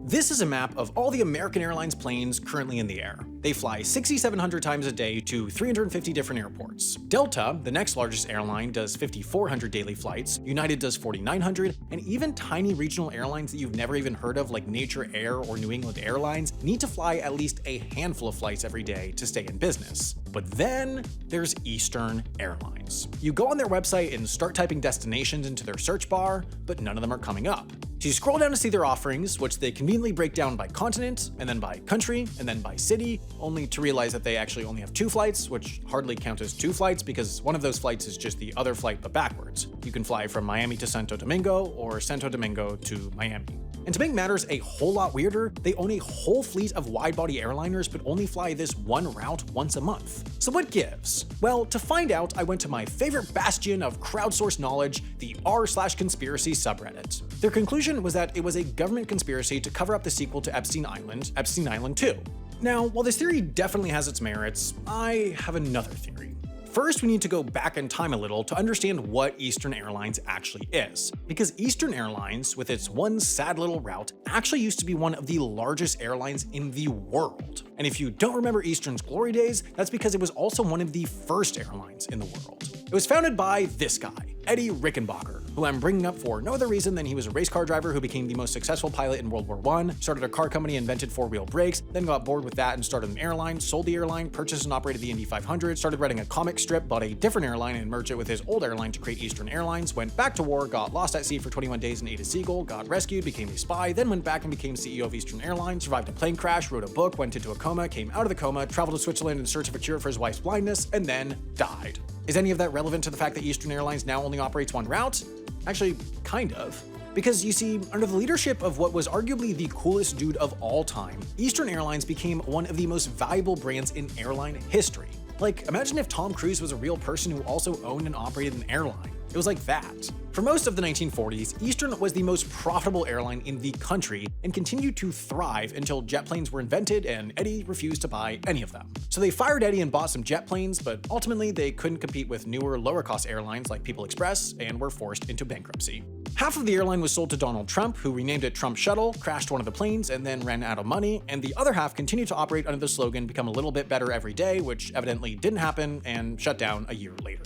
This is a map of all the American Airlines planes currently in the air. They fly 6,700 times a day to 350 different airports. Delta, the next largest airline, does 5,400 daily flights, United does 4,900, and even tiny regional airlines that you've never even heard of like Nature Air or New England Airlines need to fly at least a handful of flights every day to stay in business. But then there's Eastern Airlines. You go on their website and start typing destinations into their search bar, but none of them are coming up. So you scroll down to see their offerings, which they conveniently break down by continent, and then by country, and then by city, only to realize that they actually only have 2 flights, which hardly count as 2 flights because one of those flights is just the other flight but backwards. You can fly from Miami to Santo Domingo or Santo Domingo to Miami. And to make matters a whole lot weirder, they own a whole fleet of wide-body airliners but only fly this one route once a month. So what gives? Well, to find out, I went to my favorite bastion of crowdsourced knowledge, the r/conspiracy subreddit. Their conclusion was that it was a government conspiracy to cover up the sequel to Epstein Island 2. Now, while this theory definitely has its merits, I have another theory. First, we need to go back in time a little to understand what Eastern Airlines actually is. Because Eastern Airlines, with its one sad little route, actually used to be one of the largest airlines in the world. And if you don't remember Eastern's glory days, that's because it was also one of the first airlines in the world. It was founded by this guy, Eddie Rickenbacker, who I'm bringing up for no other reason than he was a race car driver who became the most successful pilot in World War I, started a car company, invented 4-wheel brakes, then got bored with that and started an airline, sold the airline, purchased and operated the Indy 500, started writing a comic strip, bought a different airline and merged it with his old airline to create Eastern Airlines, went back to war, got lost at sea for 21 days and ate a seagull, got rescued, became a spy, then went back and became CEO of Eastern Airlines, survived a plane crash, wrote a book, went into a coma, came out of the coma, traveled to Switzerland in search of a cure for his wife's blindness, and then died. Is any of that relevant to the fact that Eastern Airlines now only operates one route? Actually, kind of. Because you see, under the leadership of what was arguably the coolest dude of all time, Eastern Airlines became one of the most valuable brands in airline history. Like, imagine if Tom Cruise was a real person who also owned and operated an airline. It was like that. For most of the 1940s, Eastern was the most profitable airline in the country and continued to thrive until jet planes were invented and Eddie refused to buy any of them. So they fired Eddie and bought some jet planes, but ultimately they couldn't compete with newer, lower-cost airlines like People Express and were forced into bankruptcy. Half of the airline was sold to Donald Trump, who renamed it Trump Shuttle, crashed one of the planes, and then ran out of money, and the other half continued to operate under the slogan "Become a little bit better every day," which evidently didn't happen and shut down a year later.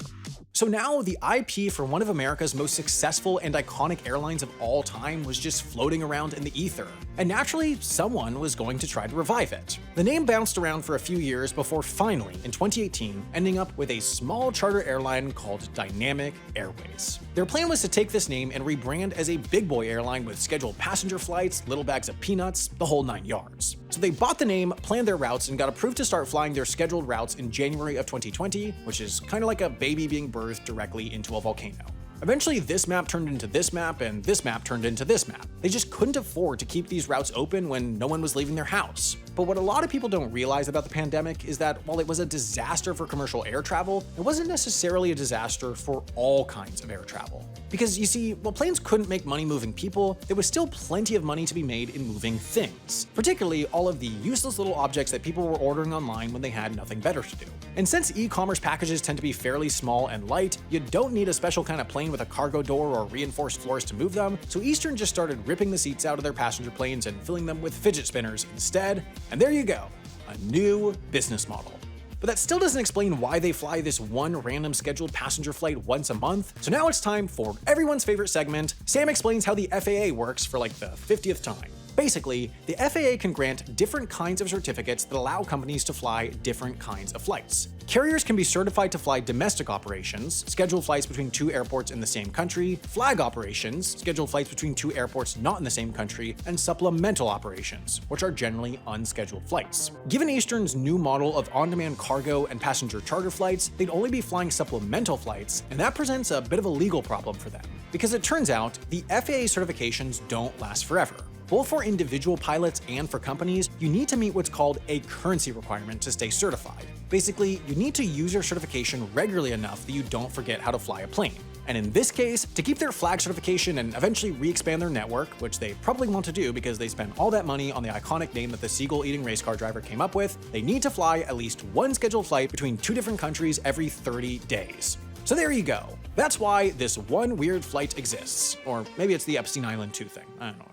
So now the IP for one of America's most successful and iconic airlines of all time was just floating around in the ether. And naturally, someone was going to try to revive it. The name bounced around for a few years before finally, in 2018, ending up with a small charter airline called Dynamic Airways. Their plan was to take this name and rebrand as a big boy airline with scheduled passenger flights, little bags of peanuts, the whole 9 yards. So they bought the name, planned their routes, and got approved to start flying their scheduled routes in January of 2020, which is kind of like a baby being birthed directly into a volcano. Eventually, this map turned into this map, and this map turned into this map. They just couldn't afford to keep these routes open when no one was leaving their house. But what a lot of people don't realize about the pandemic is that while it was a disaster for commercial air travel, it wasn't necessarily a disaster for all kinds of air travel. Because you see, while planes couldn't make money moving people, there was still plenty of money to be made in moving things. Particularly all of the useless little objects that people were ordering online when they had nothing better to do. And since e-commerce packages tend to be fairly small and light, you don't need a special kind of plane with a cargo door or reinforced floors to move them, so Eastern just started ripping the seats out of their passenger planes and filling them with fidget spinners instead, and there you go, a new business model. But that still doesn't explain why they fly this one random scheduled passenger flight once a month, so now it's time for everyone's favorite segment, Sam explains how the FAA works for like the 50th time. Basically, the FAA can grant different kinds of certificates that allow companies to fly different kinds of flights. Carriers can be certified to fly domestic operations, scheduled flights between 2 airports in the same country, flag operations, scheduled flights between 2 airports not in the same country, and supplemental operations, which are generally unscheduled flights. Given Eastern's new model of on-demand cargo and passenger charter flights, they'd only be flying supplemental flights, and that presents a bit of a legal problem for them. Because it turns out, the FAA certifications don't last forever. Both for individual pilots and for companies, you need to meet what's called a currency requirement to stay certified. Basically, you need to use your certification regularly enough that you don't forget how to fly a plane. And in this case, to keep their flag certification and eventually re-expand their network, which they probably want to do because they spent all that money on the iconic name that the seagull-eating race car driver came up with, they need to fly at least one scheduled flight between 2 different countries every 30 days. So there you go. That's why this one weird flight exists. Or maybe it's the Epstein Island 2 thing. I don't know.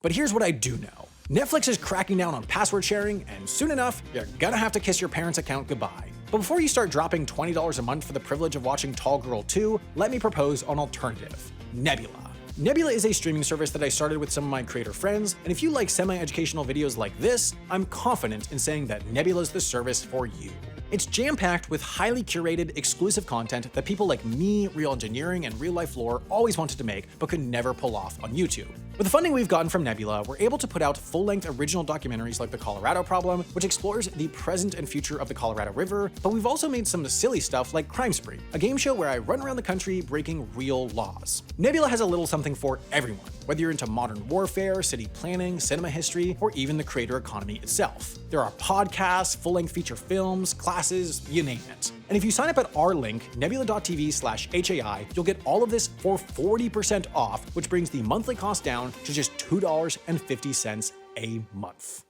But here's what I do know. Netflix is cracking down on password sharing, and soon enough, you're gonna have to kiss your parents' account goodbye. But before you start dropping $20 a month for the privilege of watching Tall Girl 2, let me propose an alternative: Nebula. Nebula is a streaming service that I started with some of my creator friends, and if you like semi-educational videos like this, I'm confident in saying that Nebula is the service for you. It's jam-packed with highly curated, exclusive content that people like me, real engineering, and real-life lore always wanted to make but could never pull off on YouTube. With the funding we've gotten from Nebula, we're able to put out full-length original documentaries like The Colorado Problem, which explores the present and future of the Colorado River, but we've also made some silly stuff like Crime Spree, a game show where I run around the country breaking real laws. Nebula has a little something for everyone, whether you're into modern warfare, city planning, cinema history, or even the creator economy itself. There are podcasts, full-length feature films, classes, you name it. And if you sign up at our link, nebula.tv/HAI, you'll get all of this for 40% off, which brings the monthly cost down to just $2.50 a month.